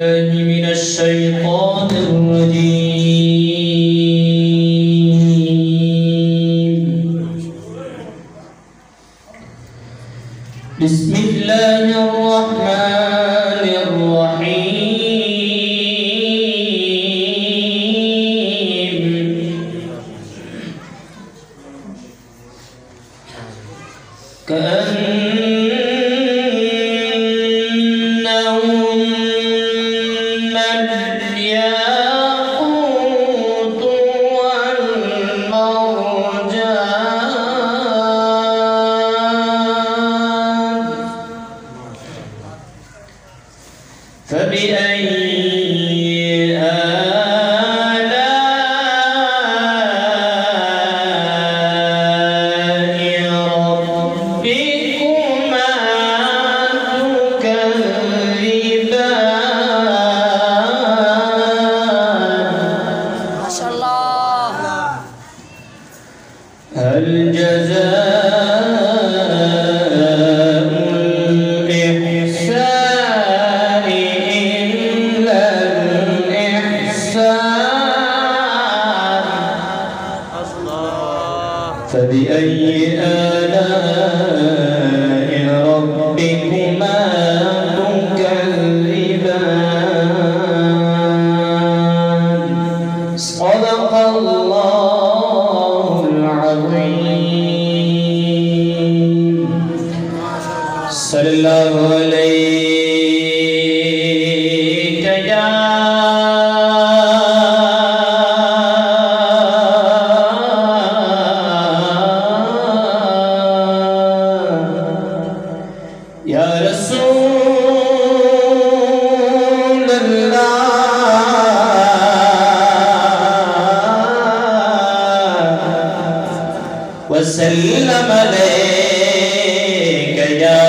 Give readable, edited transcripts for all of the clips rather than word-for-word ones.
من الشيطان الرجيم. بسم الله الرحمن الرحيم. كأنهن الياقوت والمرجان. فبأي آلاء ربكما تكذبان؟ ما شاء الله. هل جزاء الإحسان إلا الإحسان؟ فبأي آلاء ربكما تكذبان؟ صدق الله العظيم. صلى الله عليك या रसूल अल्लाह वसल्लम अलैका या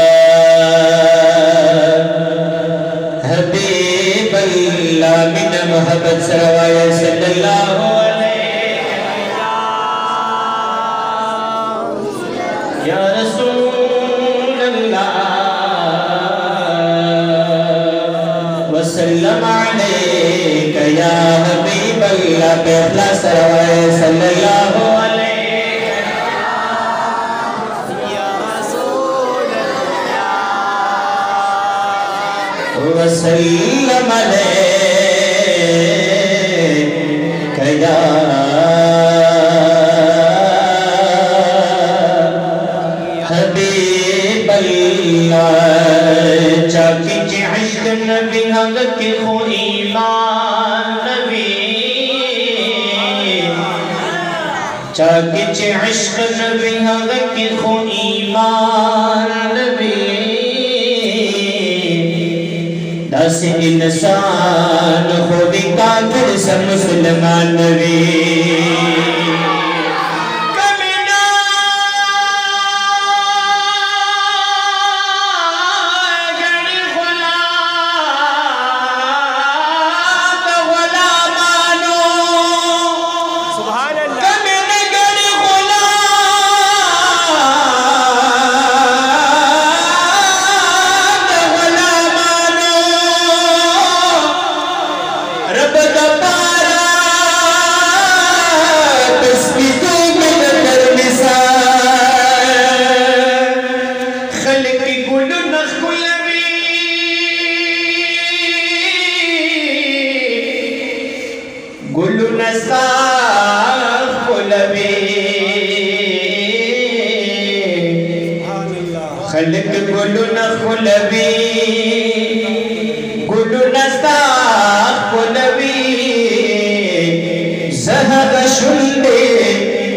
हबीब अल्लाह मिन मोहब्बत सरवाया सल्लल्लाहु अलैहि या रसूल अल्लाह वसल्लम अलैका या हबीब अल्लाह पहला सरवाया सल्लल्लाहु वसल्लम अलैका या हबीब अल्लाह। चाकी चे इश्क नबी हक के खो ईमान नबी, चाकी चे इश्क नबी हक के खो ईमान नबी। दस इंसान हो भी काफिर सब मुसलमान नबी। गुलु नसार कुलबी खलक गुलु नखुलबी गुलु नसार कुलबी ज़हर शुल्ले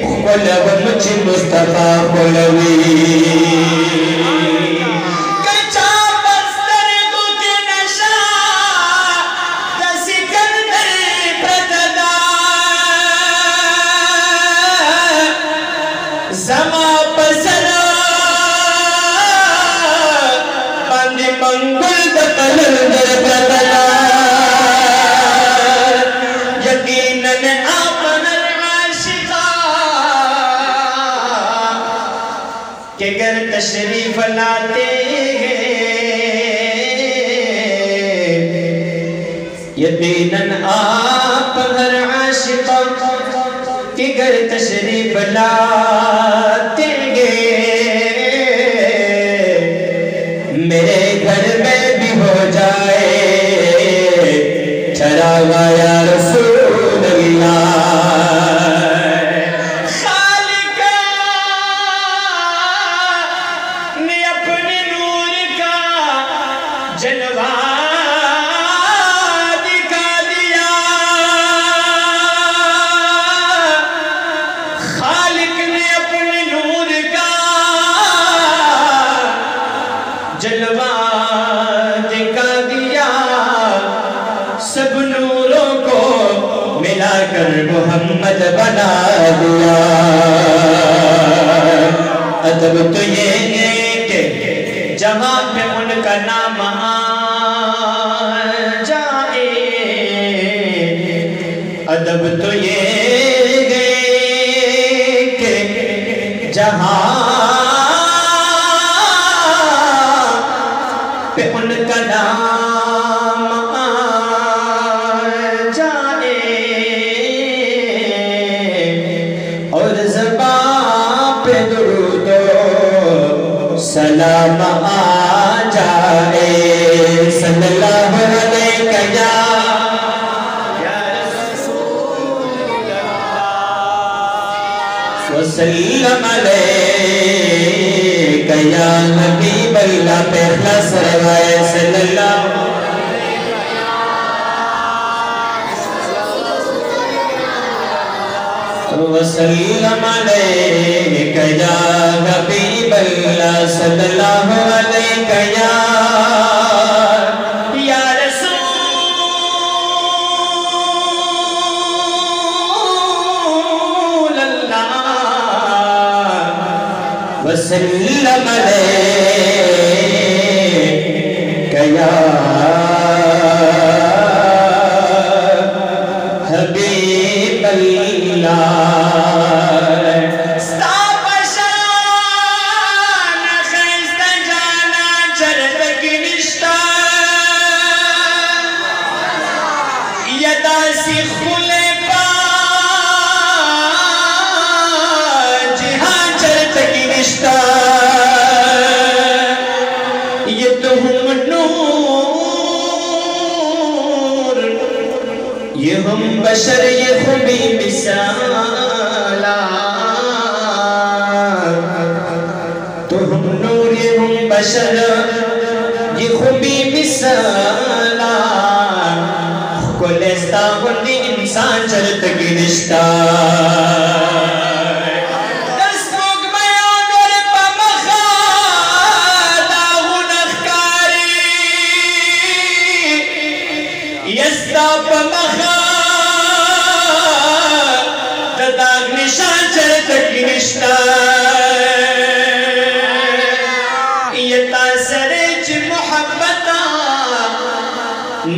कुलब मुझ मुस्तफा कुलबी। समा पसरा बंद मंगल दकल दर बदला यकीनन आपन आशिका के गर तशरीफ यकीनन आप हर आशिक के घर तशरीफ लाएंगे। मेरे घर में भी हो जाए चरागा या रसूल अल्लाह। खालिक ने अपने नूर का जलवा दिखा दिया। खालिक ने अपने नूर का जलवा दिखा दिया। सब नूरों को मिलाकर मोहम्मद बना दिया। अदब तो ये है कि जहाँ पे उनका नाम आ जाए, अदब तो ये है कि जहाँ पे उनका नाम आ जाए और ज़बान पे दुरूदो सलाम आ जाए। सल्लल्लाहु अलैहि वसल्लम अलैका या हबीब अल्लाह पे इखलास रवाए। सल्लल्लाहु वसल्लम अलैका या हबीब अल्लाह। सल्लल्लाहु अलैका या रसूल अल्लाह। वसल्लम अलैका या हबीब अल्लाह। ये तो हम नूर, ये हम बशर, ये खुबी मिसाला। तो हम नूर, ये हम बशर, ये खुबी मिसाला। कोलेस्ता होती इंसान चलत की रिश्ता।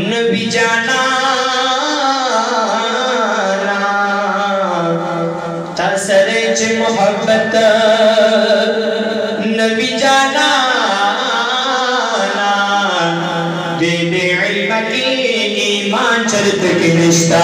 नबी जाना तसरेच मोहब्बत नबी जाना दे दे इल्म की ईमान चरित की रिश्ता।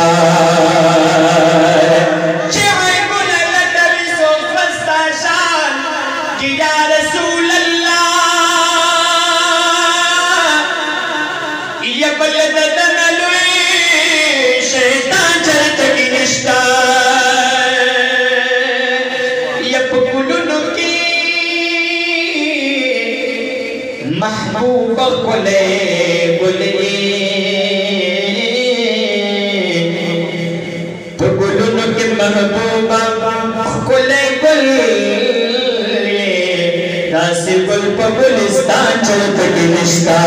महबूब कुले गुले तो गुलुन के महबूबा कुले गुले रासी गुल पगुलिस्तान चलत की रिश्ता।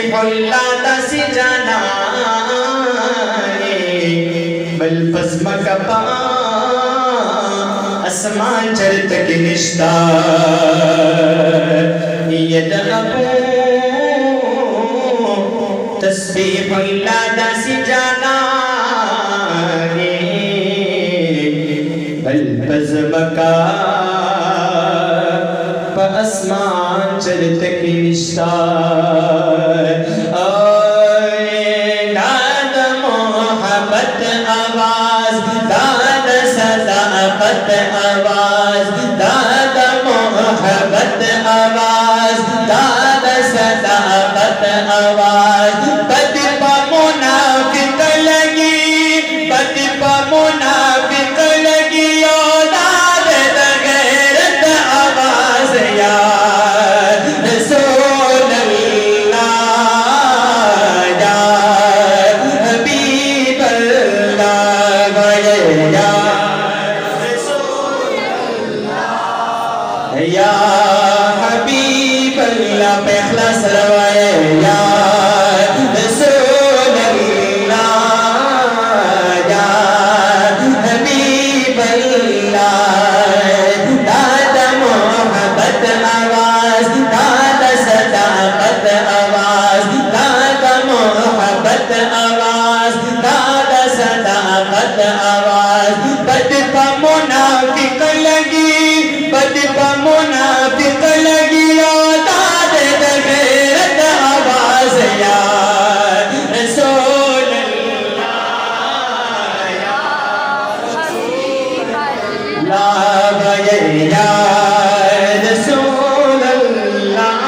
बल आसमान चलत की रिश्ता। सैयद अबू तस्बीह लादा सी जाना बल बज़मका आसमान चलते की रिश्ता दाद मोहब्बत आवाज दाद सदाकत आवाज दाद मोहब्बत आवाज दाद सदाकत आवाज बद पा मुनाफिक लगी बद पा मुनाफिक लगी या हबीब अल्लाह पे इखलास रवाए या रसूल अल्लाह या हबीब अल्लाह दादा मोहब्बत आवाज दादा सदाकत आवाज दादा मोहब्बत आवाज दादा सदाकत आवाज बद पा मुनाफिक लगी बद पा मुनाफिक लगी दाद गैरत आवाज या रसूल अल्लाह या रसूल अल्लाह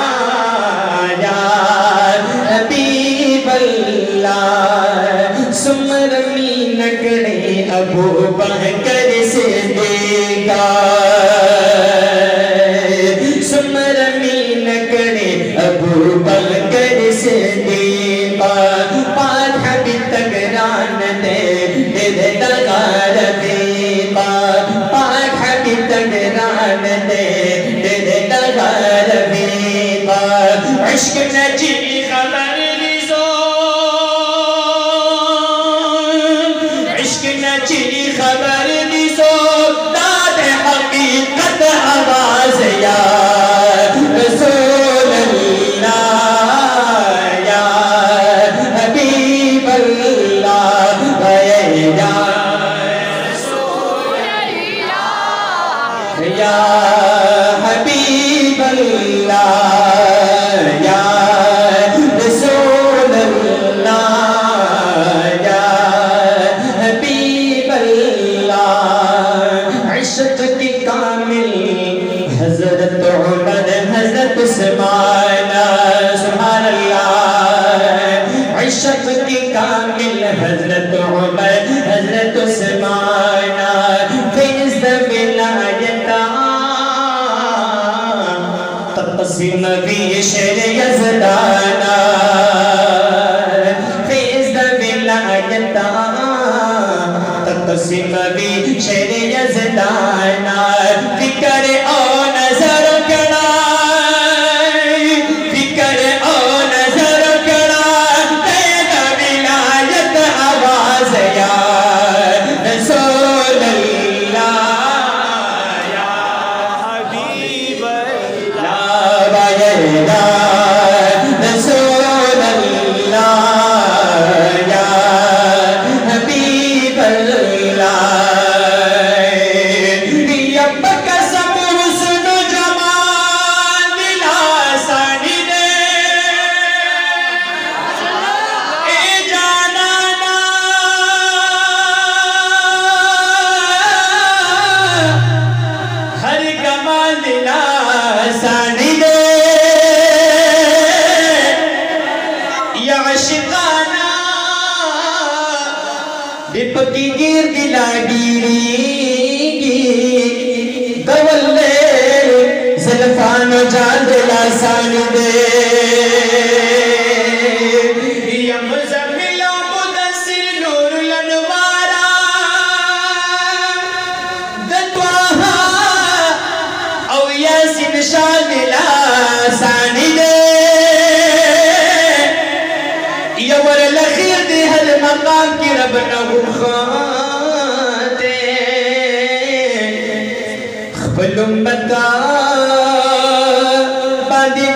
या हबीब अल्लाह सुमरमी नगरे अबू बकर से देखा अबू बकर से दीपा पाठ भी तगरान दे दे तगार दीपा पाठ भी तगरान दे दे तगार दीपा इश्क नजी खबर लिजो इश्क नजी खबर लिजो दाद हकीकत आवाज या या हबीब अल्लाह या रसूल अल्लाह या हबीब अल्लाह इश्क की कामिल हज़रत उमर हज़रत उस्मान सुभान अल्लाह इश्क की कामिल हज़रत उमर हज़रत उस्मान फ़ैज़ विलायत तक़सीम भी शेर यज़दाना फ़ैज़ विलायत तक़सीम भी शेर यज़दाना फ़िक्र ओ नज़र कड़ा फ़िक्र ओ नज़र कड़ा फ़ैज़ विलायत आवाज़ या रसूल की गिर दिला गिरी गवल्ले ज़ल्फ़ान जान दिला सान दे या मुज़म्मिल मुदस्सिर नूर लनवारा दत्वाहा औ यासिन शान दिला सान दे या वर लखीर दे हल मकाम की रब नहु खाते खबल उम्मत का बांदी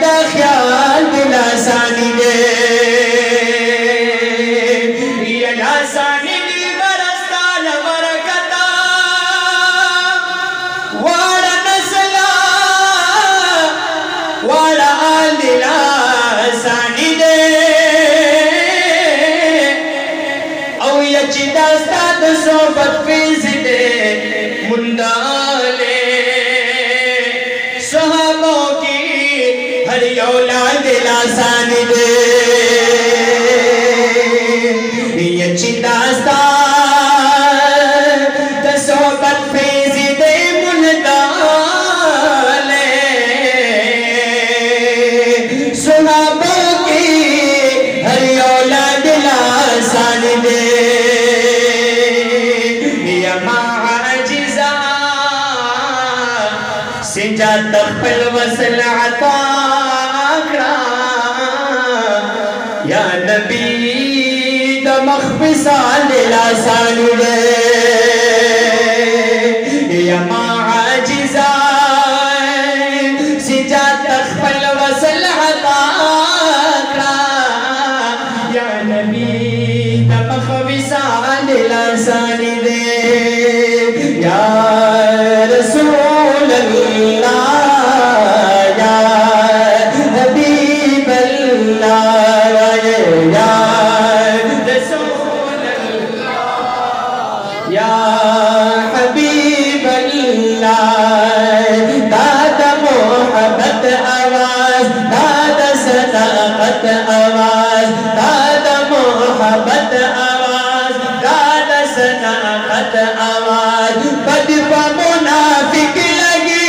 औलाद लासान दे ये चिंदास्ता तसोबत फेज दे मुनदाले सुहाबा की हर औलाद लासान दे सिंजा तखल वसल अता या नबी द मखबिसान लासान दे या माजिजा सिंजा तखल वसल अता या नबी द मखबिसान लासान दे या रसूल अल्लाह या हबीब अल्लाह या रसूल अल्लाह या हबीब अल्लाह दादा मोहब्बत आवाज दादा सदाकत आवाज दादा मोहब्बत आवाज दादा सदाकत आवाज बद मुनाफिक लगी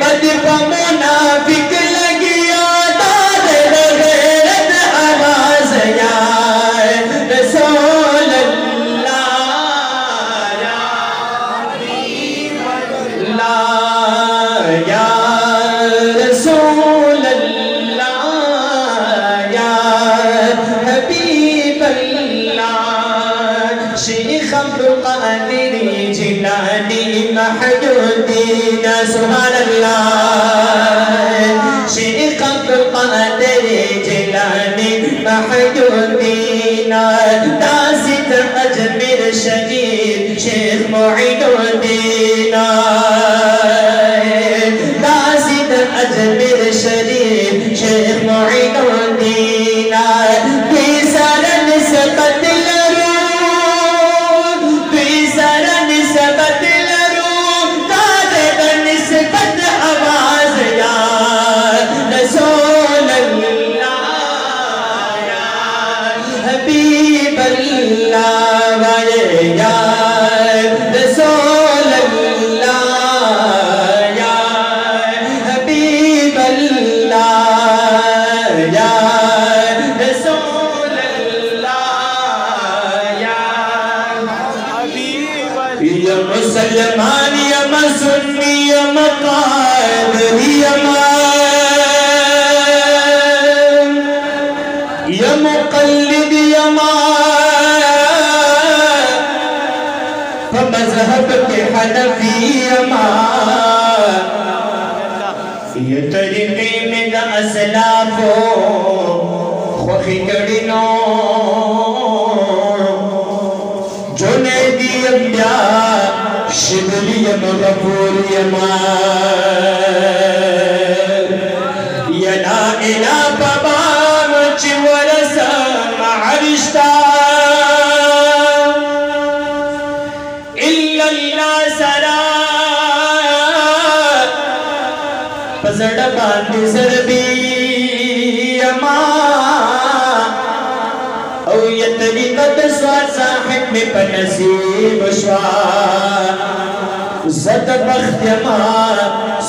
बद मुनाफिक लगी दाद गैरत आवाज या रसूल अल्लाह या हबीब अल्लाह या रसूल अल्लाह या हबीब अल्लाह शेख अब्दुल कादिर जिलानी महजूदीन सुभान अल्लाह शेख अब्दुल कादिर जिलानी महजूदीन दासित अजमेर शरीफ शेख मुईनुद्दीन दासित अजमेर शरीफ शेख मुईनुद्दीन तीसरन सबत हबीब अल्लाह या रसूल अल्लाह या हबीब अल्लाह या रसूल अल्लाह या हबीब या मुसलमान या सुन्नी या कादरी या मुक़ल्लिद मज़हब के हनफी ये तरीके में द असलाफो खुखी कड़िनो जुनैदी अम्बिया शिबली गफूरी या ला इला बबाम चिवरसा मअरिश्ता पसड़ बांधी सरबी अमा औ ये तरीक़त स्वाद साहिब में पनसीब श्वा ज़द बख्त अमा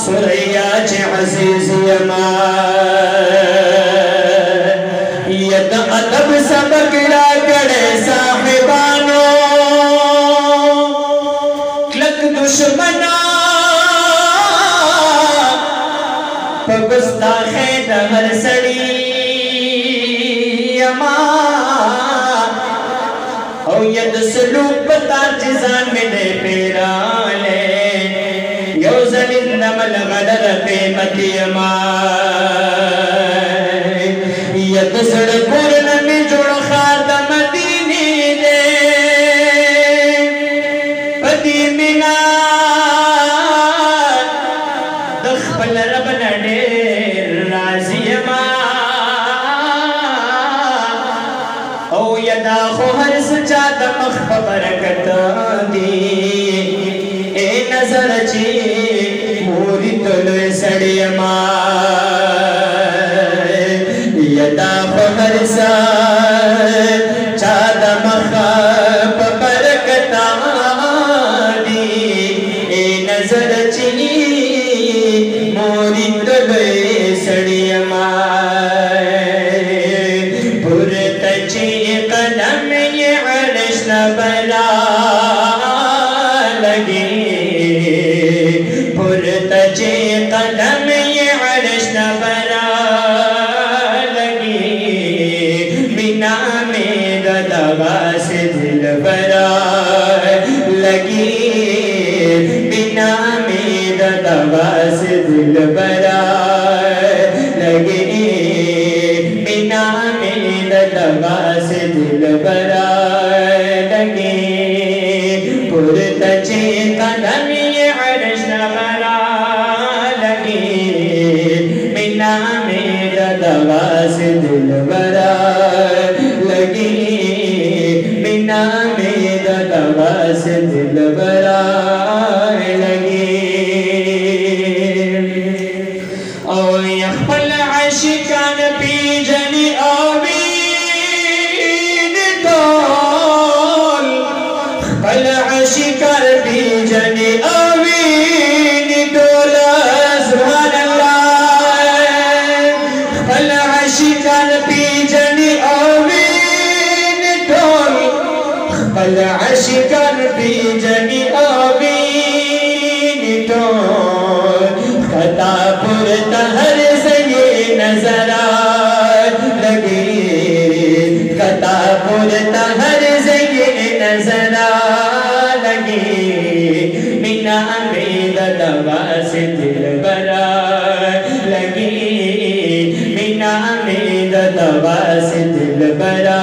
सुरैया चे अज़ीज़ अमा ये द अदब सबक ला करे साहिबानो क्लक दुश्मना गुस्ताखे दहर सड़ी अमा औ यद सलूक पता जिजान में दे पेराले यो ज़लिंद मल गदर पे मती अमा यद सड़कुर नमी जोड़ खाद मदीनी दे पति मिना दखपल रब नडे राजियमा औ यदा हर सजाद मख बरकत दी ए नजर ची पूरी तुल सड़ियमा दुलोए सड़ियमा पुर तची कदम ये अर्श न बरा लगी पुर तची कदम ये अर्श न बरा लगी बिना मेरा दवा से दिल बरा लगी बिना मेरा दवा से दिल बरा लगी बिना मेरा दवा से दिल बरा लगी पुर तचे कदम ये अर्श न बरा लगी बिना मेरा दवा से दिल बरा लगी बिना मेरा दवा से दिल बरा लगी ओ यखल आशिकान पी जनी आवीन डोल खल आशिकान पी जनी आवीन डोल सुभान अल्लाह खल आशिकान पी जनी आवीन डोल खल आशिकान पी जनी आवीन डोल खता पुर तहर से ये नजरा लगी खता पुर तहर से ये नजरा लगी बिना मेरा दवा से दिल बरा लगी बिना मेरा दवा से दिल बरा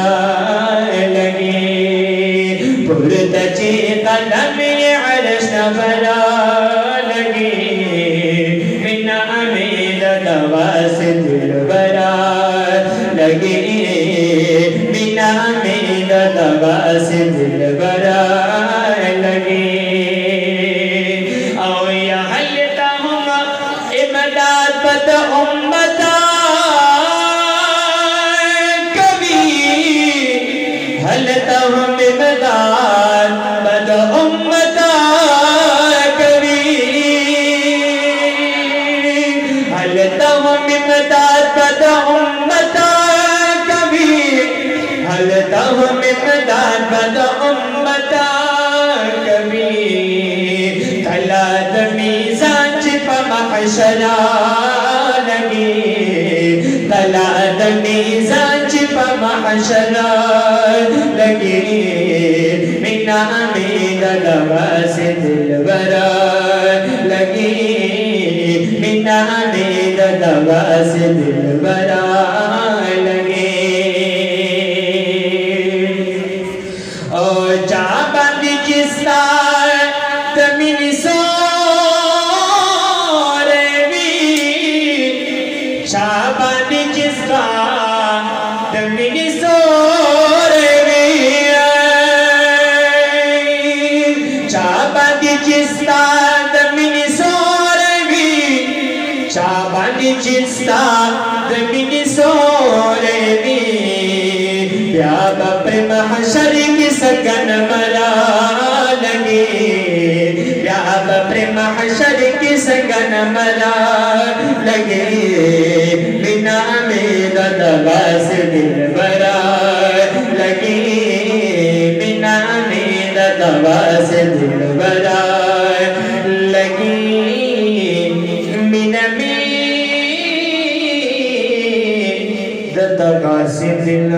लगी पुर तचे कदम ये अर्श न बरा लगी बिना मेरा दवा से दिल बरा लगी बिना मेरा दवा से दिल बरा लगी औ या हयतहुम इमदाद बद उम्मता कभी हलतहुम इमदाद बद उम्मता कभी हलतहुम इमदाद बद उम्मता कभी हलतहुम इमदाद बद उम्मता कभी तला दमीज़ान चिपा महशरा लगी तला दमीज़ान चिपा महशरा लगी बिना मेरा दवा से दिल बरा लगी बिना मेरा दवा से दिल बरा लगे और चाबंद जिसका तमिन चाबंद जिसका तमिन चाबंद जिसका तमिन चाबंद जिसका तमिन प्याब प्रेम हशर की सकन मरा लगी प्याब प्रेम हशर की सकन मरा लगे बिना मेरा दवा से दिल बरा लगी बिना मेरा दवा से दिल बरा लगी बिना मेरा दवा से दिल